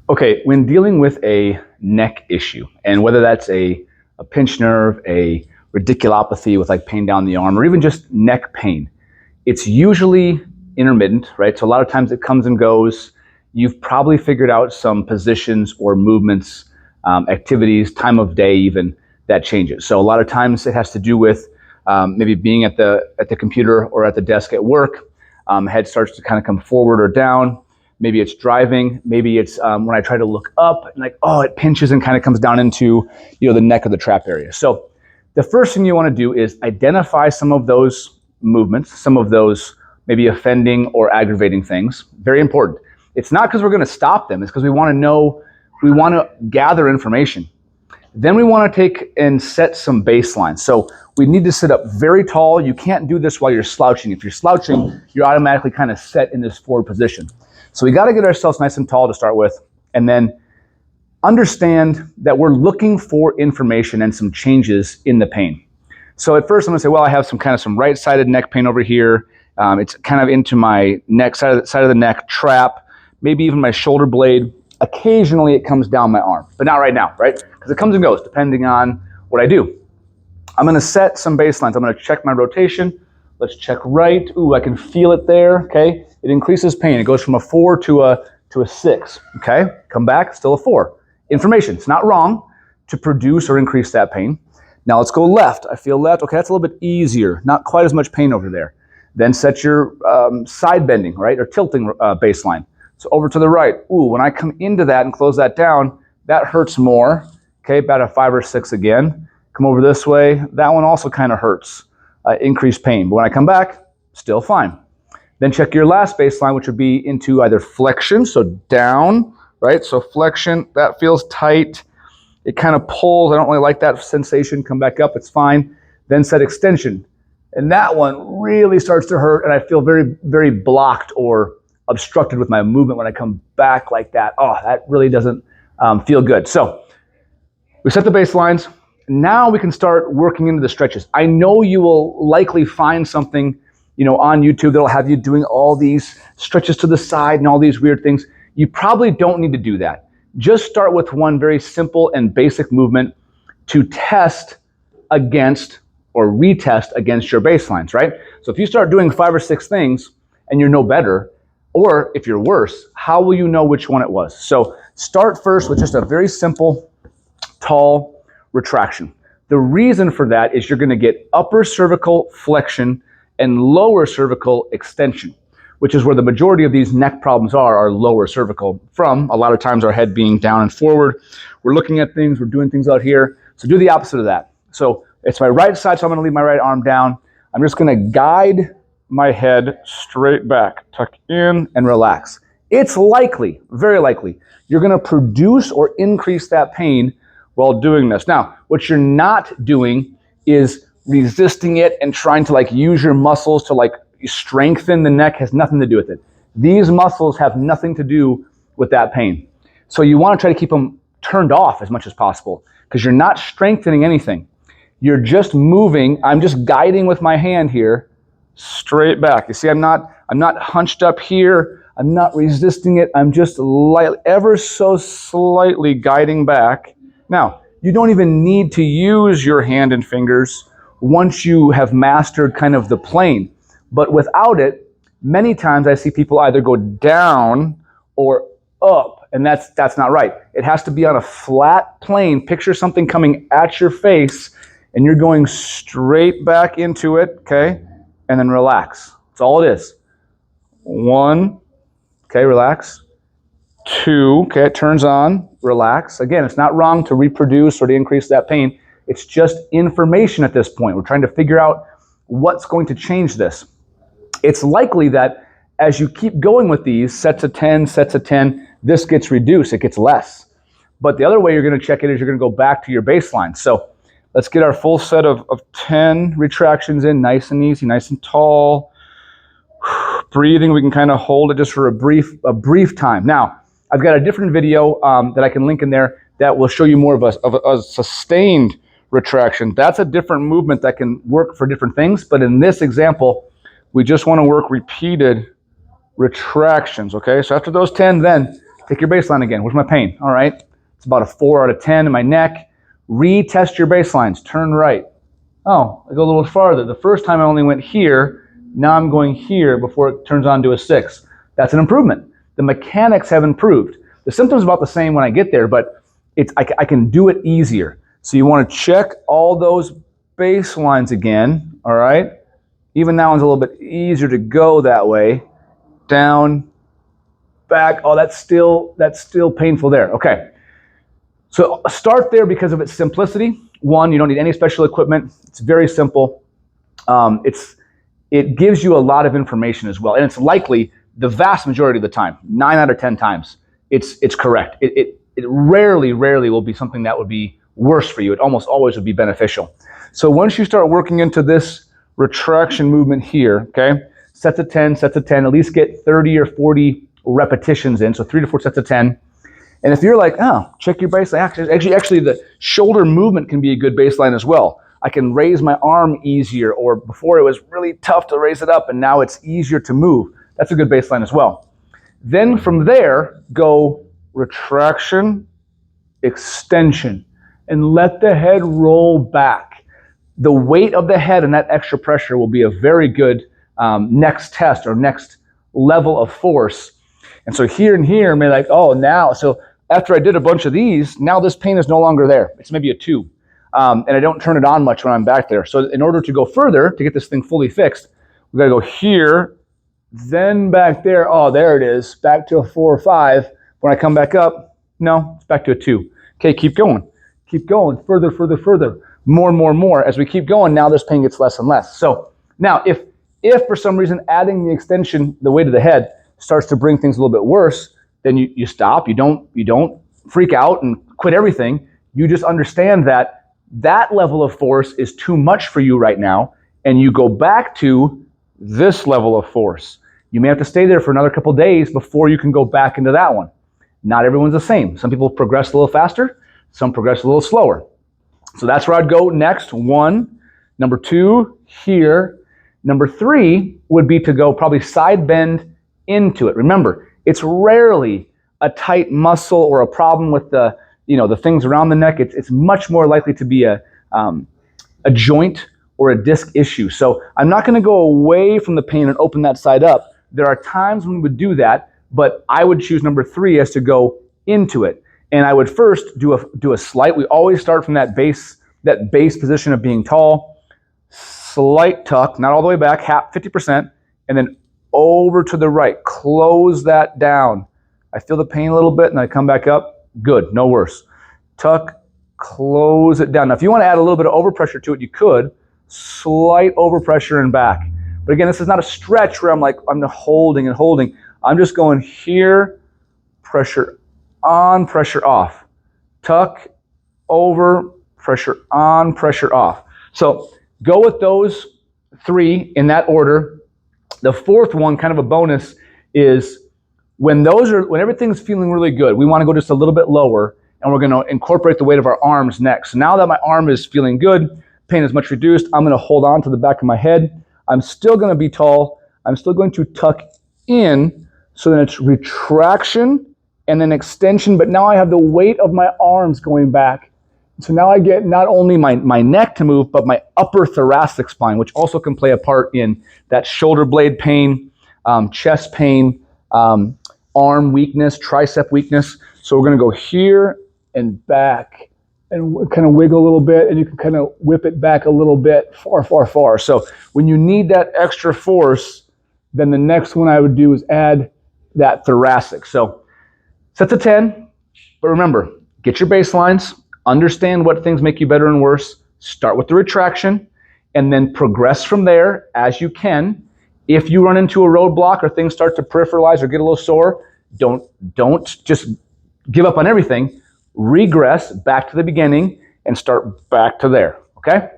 Okay, when dealing with a neck issue, and whether that's a pinched nerve, a radiculopathy with like pain down the arm, or even just neck pain, it's usually intermittent, right? So a lot of times it comes and goes. You've probably figured out some positions or movements, activities, time of day even, that changes. So a lot of times it has to do with maybe being at the computer or at the desk at work. Head starts to kind of come forward or down. Maybe it's driving. Maybe it's when I try to look up and like, oh, it pinches and kind of comes down into the neck of the trap area. So the first thing you want to do is identify some of those movements, some of those maybe offending or aggravating things. Very important. It's not because we're going to stop them. It's because we want to know, we want to gather information. Then we want to take and set some baselines. So we need to sit up very tall. You can't do this while you're slouching. If you're slouching, you're automatically kind of set in this forward position. So we got to get ourselves nice and tall to start with, and then understand that we're looking for information and some changes in the pain. So at first I'm going to say, well, I have some right-sided neck pain over here. It's kind of into my neck, side of the neck, trap, maybe even my shoulder blade. Occasionally it comes down my arm, but not right now, right? Because it comes and goes depending on what I do. I'm going to set some baselines. I'm going to check my rotation. Let's check right. Ooh, I can feel it there, okay? It increases pain. It goes from a 4 to a 6, okay? Come back, still a 4. Information, it's not wrong to produce or increase that pain. Now let's go left. I feel left, okay, that's a little bit easier. Not quite as much pain over there. Then set your side bending, right, or tilting baseline. So over to the right. Ooh, when I come into that and close that down, that hurts more. Okay, about a 5 or 6 again. Come over this way. That one also kind of hurts. Increased pain. But when I come back, still fine. Then check your last baseline, which would be into either flexion, so down, right? So flexion, that feels tight. It kind of pulls. I don't really like that sensation. Come back up, it's fine. Then set extension. And that one really starts to hurt, and I feel very, very blocked or obstructed with my movement when I come back like that. Oh, that really doesn't feel good. So we set the baselines. Now we can start working into the stretches. I know you will likely find something, on YouTube that'll have you doing all these stretches to the side and all these weird things. You probably don't need to do that. Just start with one very simple and basic movement to test against or retest against your baselines, right? So if you start doing 5 or 6 things and you're no better, or if you're worse, how will you know which one it was? So start first with just a very simple, tall retraction. The reason for that is you're going to get upper cervical flexion and lower cervical extension, which is where the majority of these neck problems are lower cervical from a lot of times our head being down and forward. We're looking at things, we're doing things out here. So do the opposite of that. So it's my right side, so I'm going to leave my right arm down. I'm just going to guide my head straight back, tuck in and relax. It's likely, very likely, you're going to produce or increase that pain while doing this. Now, what you're not doing is resisting it and trying to use your muscles to strengthen the neck. Has nothing to do with it. These muscles have nothing to do with that pain. So you want to try to keep them turned off as much as possible because you're not strengthening anything. You're just moving. I'm just guiding with my hand here straight back. You see, I'm not hunched up here. I'm not resisting it. I'm just ever so slightly guiding back. Now, you don't even need to use your hand and fingers once you have mastered kind of the plane. But without it, many times I see people either go down or up, and that's not right. It has to be on a flat plane. Picture something coming at your face, and you're going straight back into it, okay? And then relax. That's all it is. 1, okay, relax. 2, okay, it turns on, relax. Again, it's not wrong to reproduce or to increase that pain. It's just information at this point. We're trying to figure out what's going to change this. It's likely that as you keep going with these sets of 10, this gets reduced, it gets less. But the other way you're going to check it is you're going to go back to your baseline. So let's get our full set of 10 retractions in, nice and easy, nice and tall. Breathing, we can kind of hold it just for a brief time. Now, I've got a different video that I can link in there that will show you more of a sustained retraction. That's a different movement that can work for different things. But in this example, we just want to work repeated retractions, okay? So after those 10, then Take your baseline again. Where's my pain? All right. It's about a 4 out of 10 in my neck. Retest your baselines. Turn right. Oh, I go a little farther. The first time I only went here. Now I'm going here before it turns on to a 6. That's an improvement. The mechanics have improved. The symptoms are about the same when I get there, but I can do it easier. So you want to check all those baselines again, all right? Even that one's a little bit easier to go that way. Down, back. Oh, that's still painful there. Okay. So start there because of its simplicity. One, you don't need any special equipment. It's very simple. It gives you a lot of information as well, and it's likely the vast majority of the time, 9 out of 10 times, it's correct. It rarely will be something that would be worse for you. It almost always would be beneficial. So once you start working into this retraction movement here, okay, sets of 10, at least get 30 or 40 repetitions in, so 3 to 4 sets of 10. And if you're like, oh, check your baseline, actually the shoulder movement can be a good baseline as well. I can raise my arm easier, or before it was really tough to raise it up and now it's easier to move. That's a good baseline as well. Then from there, go retraction, extension, and let the head roll back. The weight of the head and that extra pressure will be a very good next test or next level of force. And so here and here, may like, oh, now, so after I did a bunch of these, now this pain is no longer there. It's maybe a 2. And I don't turn it on much when I'm back there. So in order to go further, to get this thing fully fixed, we got to go here, then back there. Oh, there it is. Back to a 4 or 5. When I come back up, no, it's back to a 2. Okay, keep going. Keep going. Further. More. As we keep going, now this pain gets less and less. So now if for some reason adding the extension, the weight of the head, starts to bring things a little bit worse, then you stop. You don't freak out and quit everything. You just understand that level of force is too much for you right now, and you go back to this level of force. You may have to stay there for another couple days before you can go back into that one. Not everyone's the same. Some people progress a little faster, some progress a little slower. So that's where I'd go next. 1. Number 2, here. Number 3 would be to go probably side bend into it. Remember, it's rarely a tight muscle or a problem with the things around the neck. It's much more likely to be a joint or a disc issue. So I'm not going to go away from the pain and open that side up. There are times when we would do that, but I would choose number 3 as to go into it. And I would first do a slight. We always start from that base position of being tall, slight tuck, not all the way back, 50%, and then over to the right. Close that down. I feel the pain a little bit, and I come back up. Good, no worse. Tuck, close it down. Now, if you want to add a little bit of overpressure to it, you could. Slight overpressure and back. But again, this is not a stretch where I'm holding and holding. I'm just going here, pressure on, pressure off. Tuck, over, pressure on, pressure off. So go with those 3 in that order. The 4th one, kind of a bonus, is when everything's feeling really good, we want to go just a little bit lower, and we're going to incorporate the weight of our arms next. So now that my arm is feeling good, pain is much reduced, I'm going to hold on to the back of my head. I'm still going to be tall. I'm still going to tuck in, so then it's retraction and then extension, but now I have the weight of my arms going back. So now I get not only my neck to move, but my upper thoracic spine, which also can play a part in that shoulder blade pain, chest pain, arm weakness, tricep weakness. So we're going to go here and back and kind of wiggle a little bit, and you can kind of whip it back a little bit, far. So when you need that extra force, then the next one I would do is add that thoracic. So sets of 10, but remember, get your baselines, understand what things make you better and worse, start with the retraction, and then progress from there as you can. If you run into a roadblock or things start to peripheralize or get a little sore, don't just give up on everything. Regress back to the beginning and start back to there, okay?